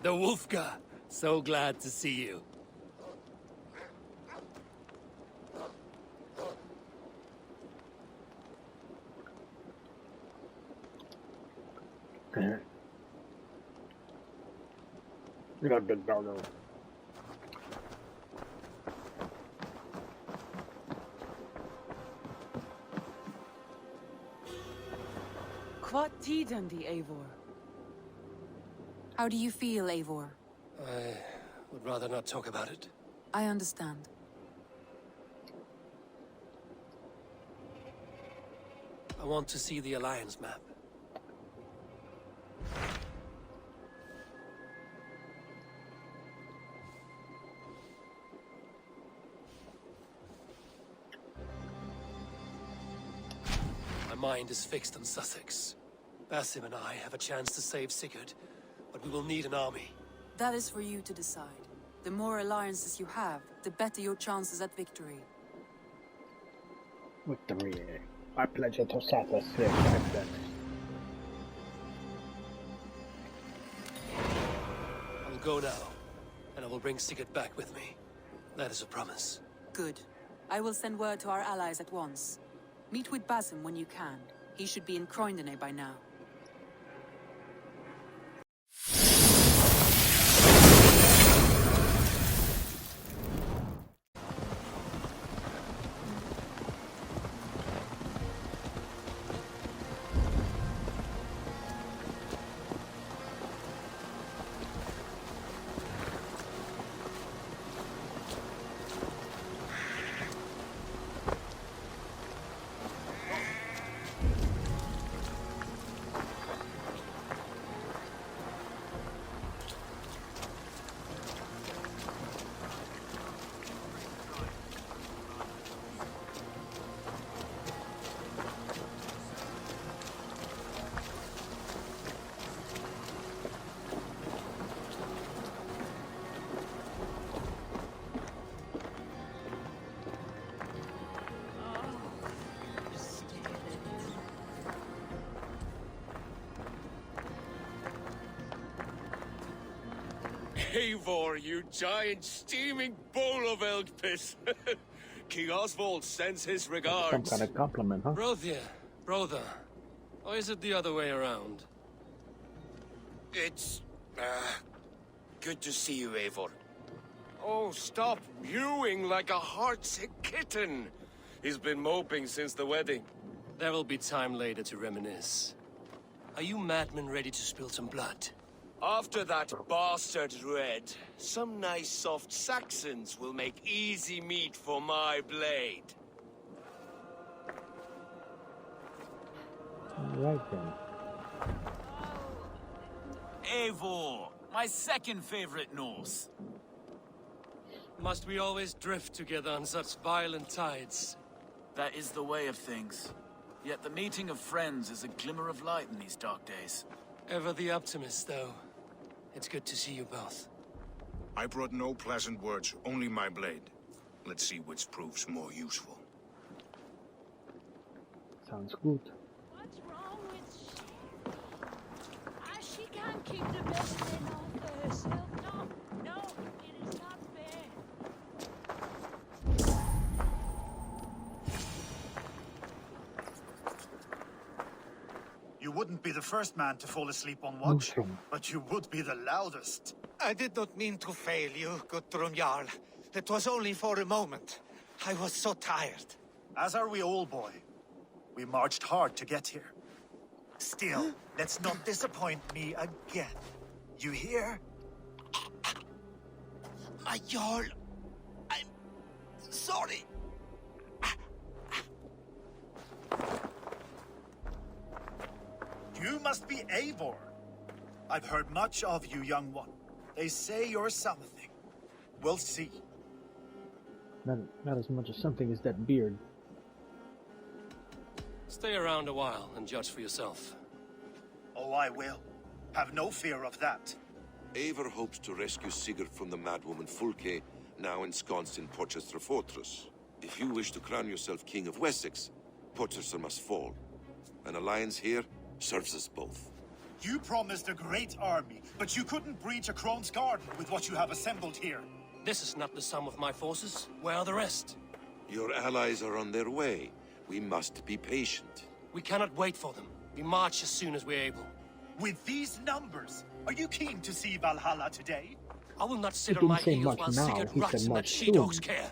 The Wolfka! So glad to see you. Got big doggo. Quat tiden the Eivor. How do you feel, Eivor? I would rather not talk about it. I understand. I want to see the Alliance map. My mind is fixed on Suthsexe. Basim and I have a chance to save Sigurd, but we will need an army. That is for you to decide. The more alliances you have, the better your chances at victory. Victory. I pledge to Suthsexe like that. I will go now, and I will bring Sigurd back with me. That is a promise. Good. I will send word to our allies at once. Meet with Basim when you can. He should be in Croydon by now. Eivor, you giant steaming bowl of elk piss. King Oswald sends his Some regards. kind of compliment, huh? Brother. Or is it the other way around? It's good to see you, Eivor. Oh, stop mewing like a heartsick kitten. He's been moping since the wedding. There will be time later to reminisce. Are you madmen ready to spill some blood? After that bastard Red, some nice soft Saxons will make easy meat for my blade. Right then. Eivor, my second favorite Norse. Must we always drift together on such violent tides? That is the way of things. Yet the meeting of friends is a glimmer of light in these dark days. Ever the optimist, though. It's good to see you both. I brought no pleasant words, only my blade. Let's see which proves more useful. Sounds good. What's wrong with she? She can't keep the best men off herself. No, it is not fair. You wouldn't be the first man to fall asleep on watch, Mushroom. but you would be the loudest. I did not mean to fail you, Gudrun Jarl. It was only for a moment. I was so tired. As are we all, boy. We marched hard to get here. Still, let's not disappoint me again. You hear? My Jarl, I'm sorry. You must be Eivor. I've heard much of you, young one. They say you're something. We'll see. Not as much as something as that beard. Stay around a while and judge for yourself. Oh, I will. Have no fear of that. Eivor hopes to rescue Sigurd from the madwoman Fulke, now ensconced in Porchester Fortress. If you wish to crown yourself King of Wessex, Porchester must fall. An alliance here serves us both. You promised a great army, but you couldn't breach a Krone's garden with what you have assembled here. This is not the sum of my forces. Where are the rest? Your allies are on their way. We must be patient. We cannot wait for them. We march as soon as we're able. With these numbers, are you keen to see Valhalla today? I will not sit He on my didn't say heels much while now, Sigurd he rots said in that much she-dog's soon. care.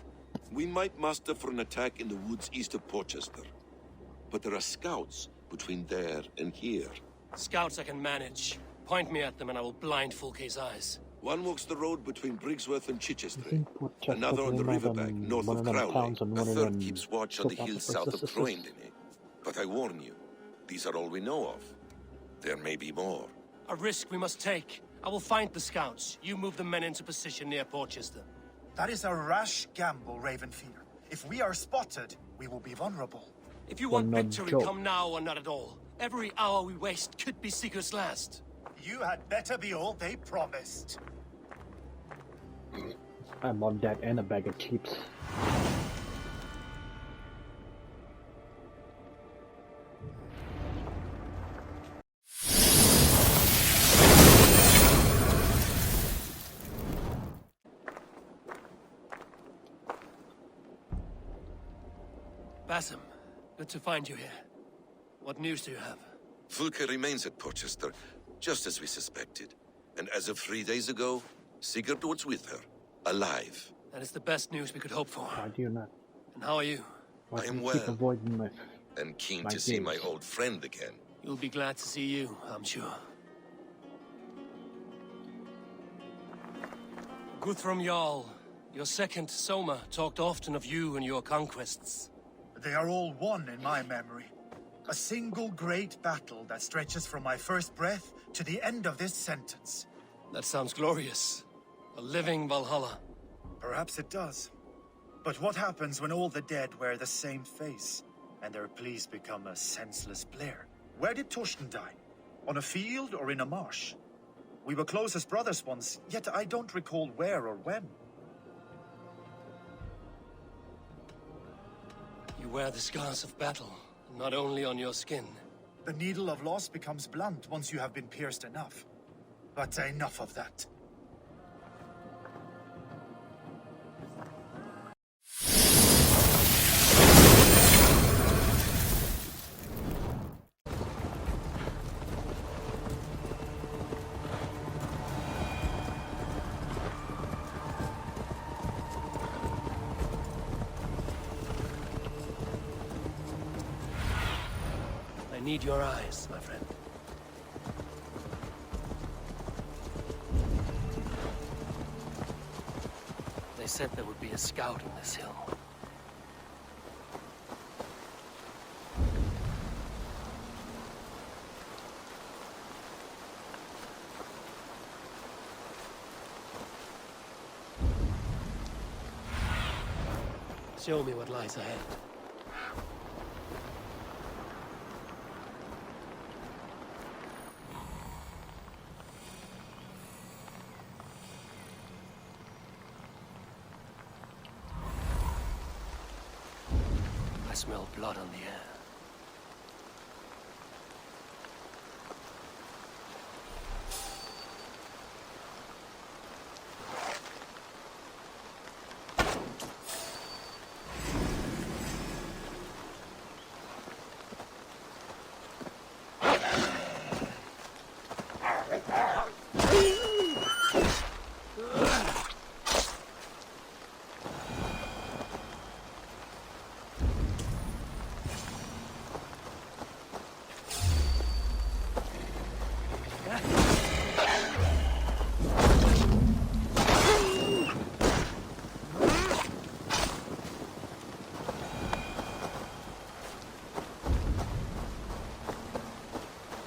We might muster for an attack in the woods east of Porchester. But there are scouts between there and here. Scouts I can manage. Point me at them and I will blind Fulke's eyes. One walks the road between Briggsworth and I Chichester. think Porchester Another on the is one of riverbank them- north one of them Crowley. towns and A one of third them keeps watch on the Suthsexe hills south of sisters. Croendene. But I warn you, these are all we know of. There may be more. A risk we must take. I will find the scouts. You move the men into position near Porchester. That is a rash gamble, Ravenfear. If we are spotted, we will be vulnerable. If you Well, want not victory, joke. come now or not at all. Every hour we waste could be Sigurd's last. You had better be all they promised. I'm on that and a bag of chips. Basim, good to find you here. What news do you have? Fulke remains at Porchester, just as we suspected. And as of 3 days ago, Sigurd was with her, alive. That is the best news we could hope for. Why do you not? And how are you? Why I do am you keep well. avoiding my... And keen My to see my gaze. old friend again. You'll be glad to see you, I'm sure. Guthrum Jarl, your second Soma talked often of you and your conquests. They are all one in my memory. A single great battle that stretches from my first breath to the end of this sentence. That sounds glorious. A living Valhalla. Perhaps it does. But what happens when all the dead wear the same face, and their pleas become a senseless blare? Where did Torsten die? On a field or in a marsh? We were close as brothers once, yet I don't recall where or when. You wear the scars of battle, not only on your skin. The needle of loss becomes blunt once you have been pierced enough. But enough of that. I need your eyes, my friend. They said there would be a scout on this hill. Show me what lies ahead. I smell blood on the air.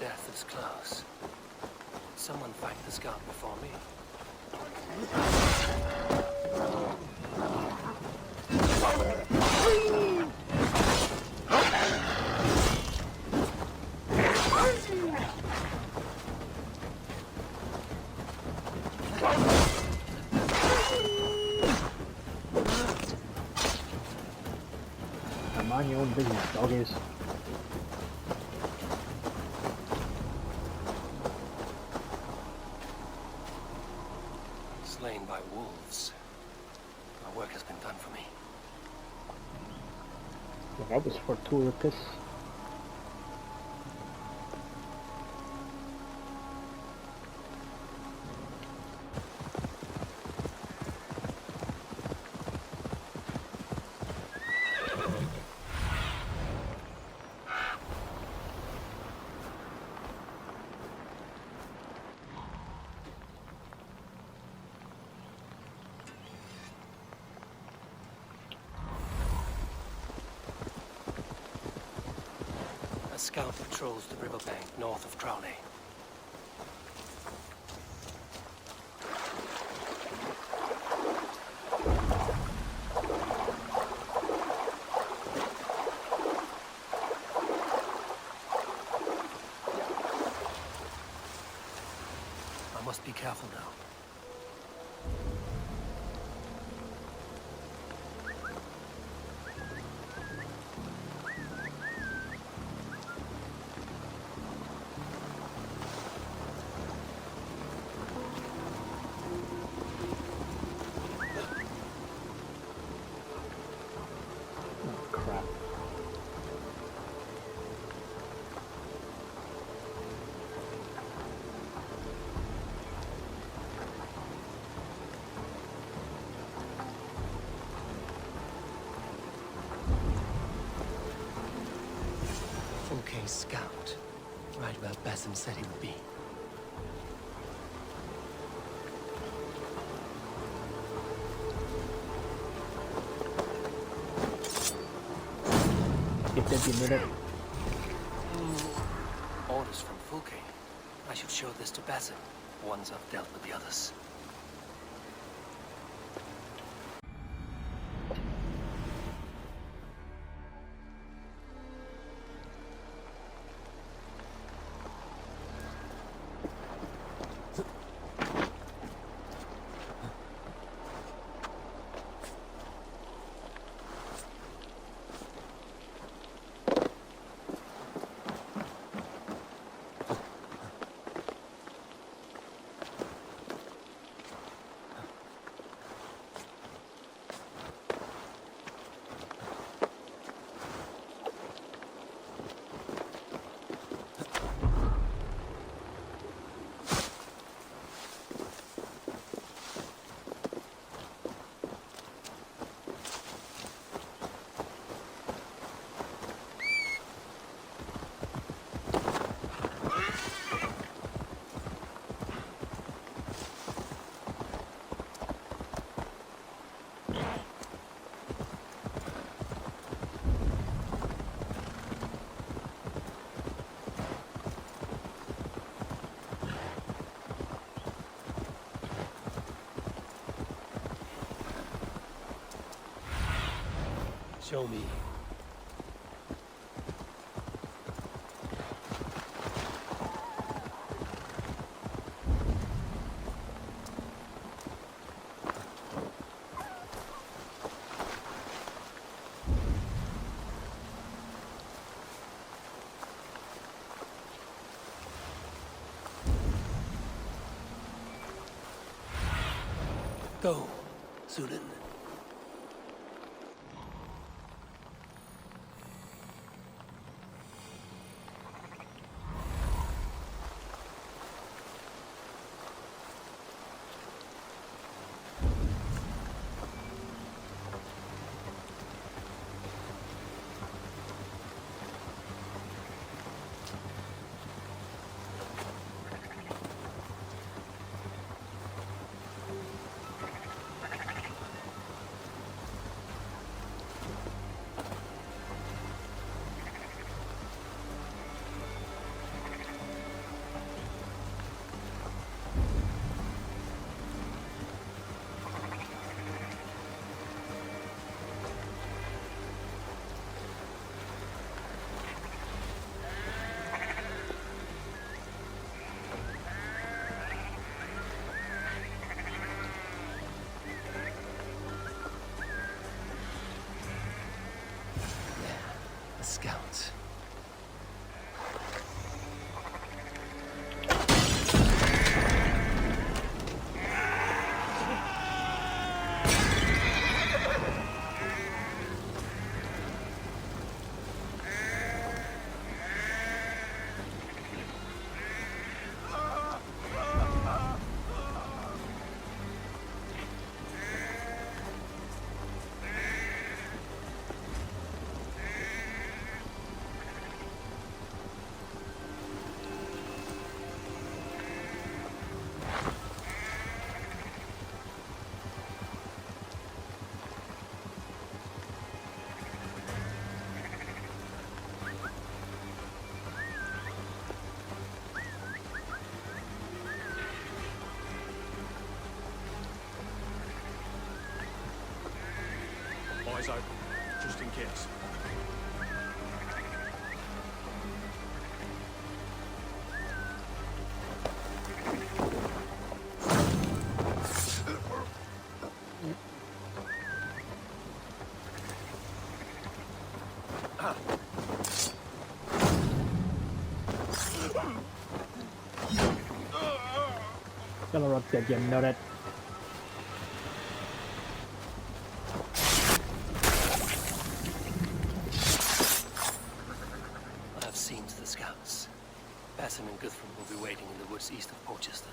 Death is close. Someone fight the scout before me. Now mind your own business, doggies. slain by wolves. My work has been done for me. Well, that was fortuitous. A scout patrols the riverbank north of Crowley. I must be careful now. Oh, crap. Fulke's scout. Right where Basim said he would be. Get that you minute. Orders from Fulke. I should show this to Basim once I've dealt with the others. Show me. Go, Sudan. so, just in case. Kalau rot dead, you know that. I have seen to the scouts. Basim and Guthrum will be waiting in the woods east of Porchester.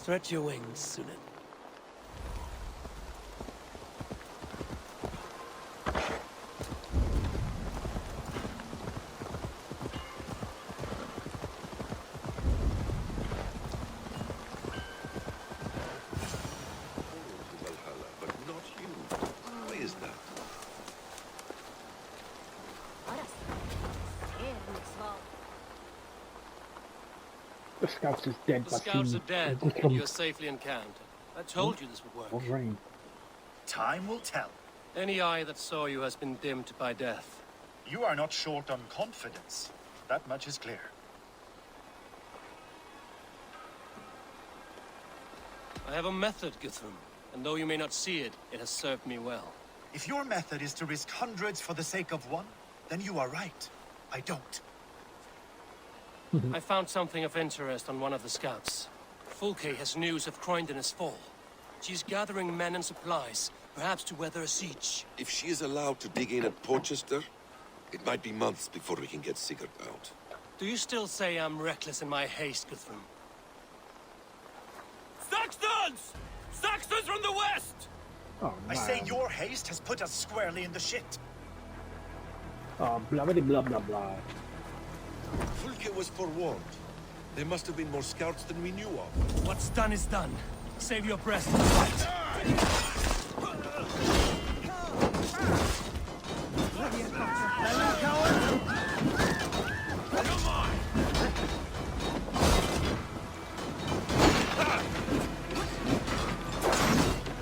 Stretch your wings, Sunan. Valhalla, but not you. Why is that? The scouts is dead, The but scouts are dead, and Guthrum you're safely encamped. I told you this would work. was rain. Time will tell. Any eye that saw you has been dimmed by death. You are not short on confidence. That much is clear. I have a method, Guthrum, and though you may not see it, it has served me well. If your method is to risk hundreds for the sake of one, then you are right. I don't. I found something of interest on one of the scouts. Fulke has news of Croydon's fall. She's gathering men and supplies, perhaps to weather a siege. If she is allowed to dig in at Porchester, it might be months before we can get Sigurd out. Do you still say I'm reckless in my haste, Guthrum? Saxons! Saxons from the west! Oh, I man. say your haste has put us squarely in the shit. Oh, blah blah blah blah blah. Fulke was forewarned. There must have been more scouts than we knew of. What's done is done. Save your breath and fight.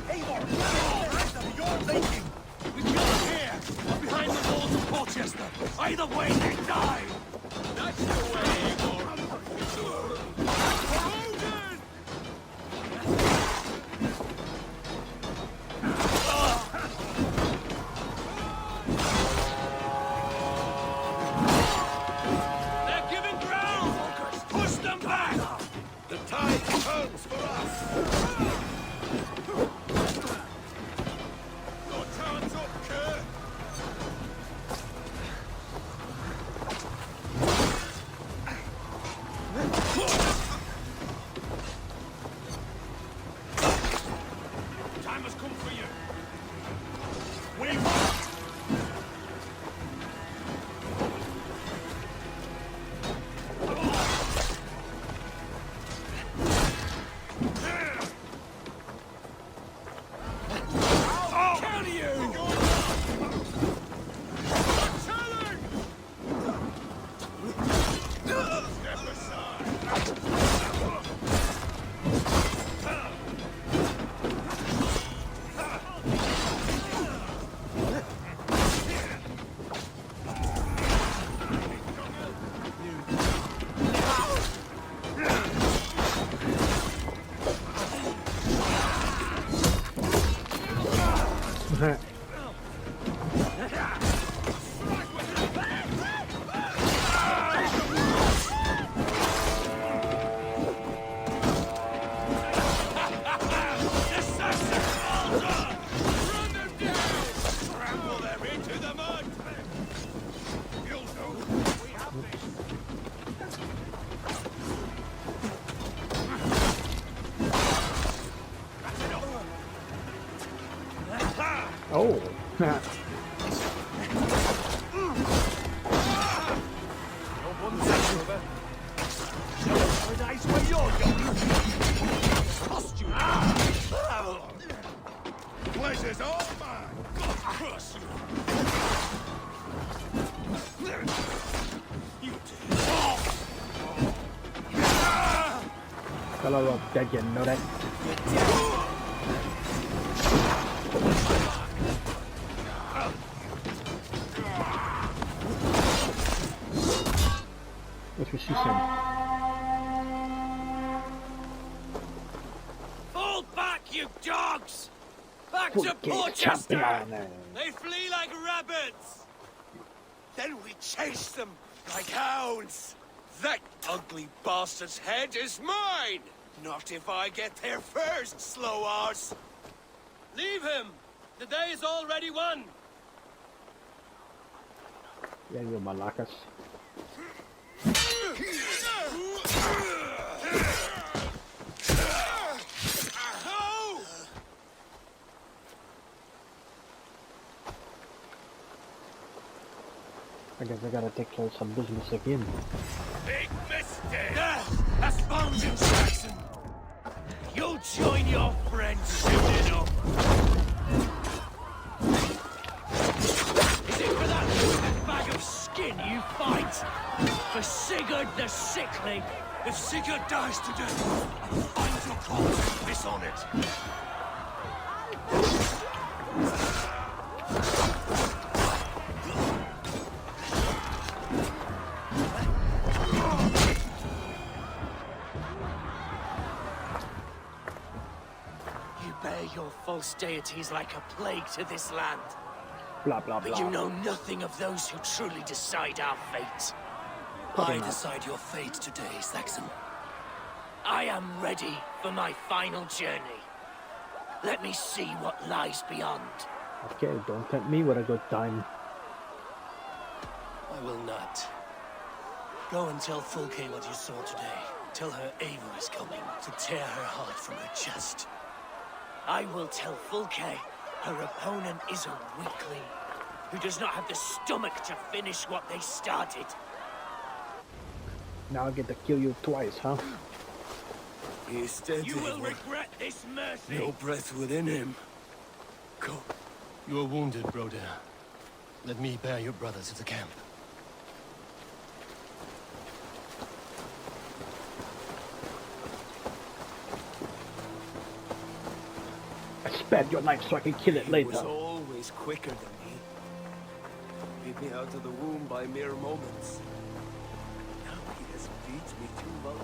Eivor! You're thinking! We kill them here, or behind the walls of Porchester. Either way, they die! That's the way, Eivor! They're giving ground! Push them back! The tide turns for us! Your time's up, Kerr! Time has come for you! Oh. Pleasure's all mine. Crush you. Fellow of dead, you know that? That's what she said. Fall back, you dogs! Back to Porque Porchester! champion. They flee like rabbits! Then we chase them like hounds! That ugly bastard's head is mine! Not if I get there first, slow arse! Leave him! The day is already won! Yeah, you malacas. I guess I gotta take care of some business again. Big mistake! That's Mountain Saxon! You'll join your friends soon enough! Is it for that bag of skin you fight? For Sigurd the Sickly? If Sigurd dies today, I'll find your corpse and piss on it! Your false deities like a plague to this land. Blah, blah, blah. But you know nothing of those who truly decide our fate. I decide your fate today, Saxon. I am ready for my final journey. Let me see what lies beyond. Okay, don't tempt me with a good time. I will not. Go and tell Fulke what you saw today. Tell her Eivor is coming to tear her heart from her chest. I will tell Fulke her opponent is a weakling who does not have the stomach to finish what they started. Now I get to kill you twice, huh? He is dead, You will Eivor. regret this mercy. No breath within him. Go. You are wounded, brother. Let me bear your brother to the camp. I spared your life so I can kill it He later. was always quicker than me. Beat me out of the womb by mere moments. Now he has beat me too low.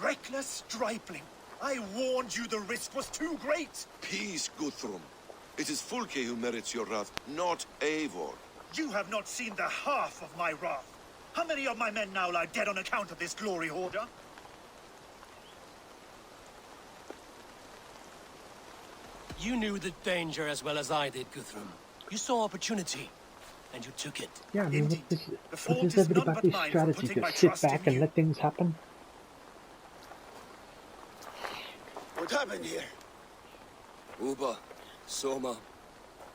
Reckless stripling! I warned you the risk was too great! Peace, Guthrum. It is Fulke who merits your wrath, not Eivor. You have not seen the half of my wrath. How many of my men now lie dead on account of this glory hoarder? You knew the danger as well as I did, Guthrum. You saw opportunity, and you took it. Yeah, I mean, Indeed. The what fault is is everybody's none but mine for strategy? putting my Just sit trust back in and you. let things happen? What happened here? Uba, Soma,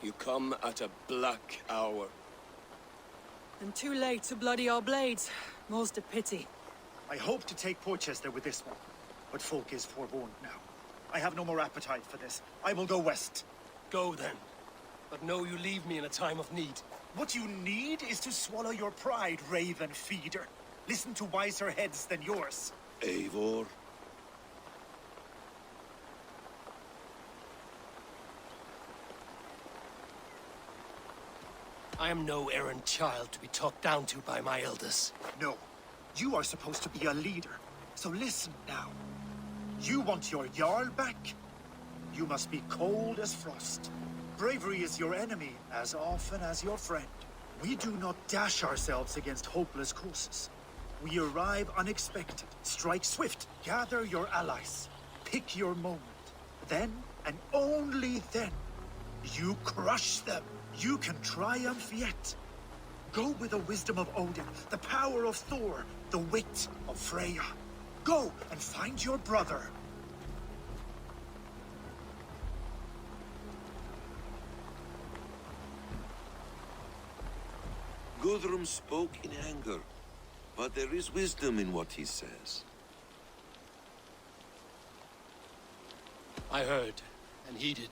you come at a black hour. And too late to bloody our blades. Most a pity. I hope to take Porchester with this one, but folk is forewarned now. I have no more appetite for this. I will go west. Go then. but know you leave me in a time of need. What you need is to swallow your pride, raven feeder. Listen to wiser heads than yours. Eivor? I am no errant child to be talked down to by my elders. No, you are supposed to be a leader. So listen now. You want your Jarl back? You must be cold as frost. Bravery is your enemy as often as your friend. We do not dash ourselves against hopeless causes. We arrive unexpected, strike swift, gather your allies, pick your moment. Then, and only then, you crush them. You can triumph yet. Go with the wisdom of Odin, the power of Thor, the wit of Freya. Go and find your brother. Guthrum spoke in anger, but there is wisdom in what he says. I heard and heeded.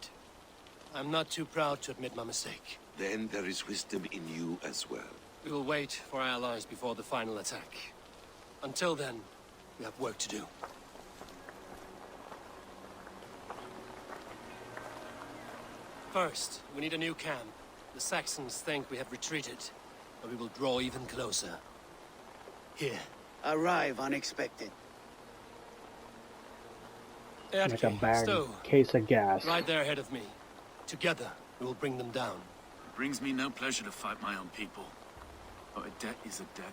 I'm not too proud to admit my mistake. Then there is wisdom in you as well. We will wait for our allies before the final attack. Until then, we have work to do. First, we need a new camp. The Saxons think we have retreated, but we will draw even closer. Here. Arrive unexpected. Like a bag Stow. case of gas. Right there ahead of me. Together, we will bring them down. It brings me no pleasure to fight my own people. But a debt is a debt.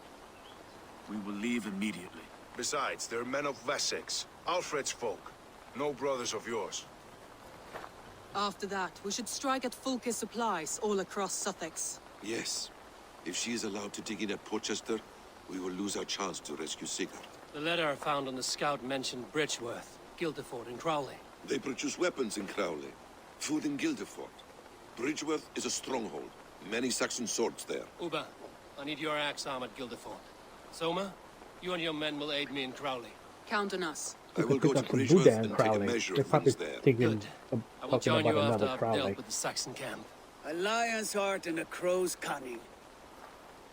We will leave immediately. Besides, they're men of Wessex, Alfred's folk. No brothers of yours. After that, we should strike at Fulke supplies all across Suthsexe. Yes. If she is allowed to dig in at Porchester, we will lose our chance to rescue Sigurd. The letter found on the scout mentioned Bridgeworth, Guildeford, and Crowley. They produce weapons in Crowley, food in Guildeford. Bridgeworth is a stronghold. Many Saxon swords there. Uba, I need your axe arm at Guildeford. Soma, you and your men will aid me in Crowley. Count on us. I will go to Some Bridgeworth Buddha in and take a Crowley. measure They're of probably things there. thinking Good. I will talking join about you after another I've Crowley. dealt with the Saxon camp. A lion's heart and a crow's cunning.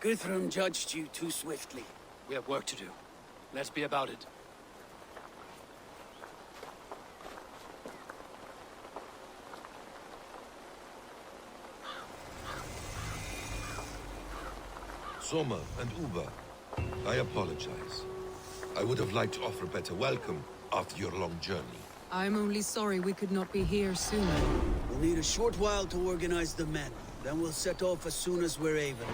Guthrum judged you too swiftly. We have work to do. Let's be about it. Soma and Uba, I apologize. I would have liked to offer a better welcome after your long journey. I'm only sorry we could not be here sooner. We'll need a short while to organize the men. Then we'll set off as soon as we're able.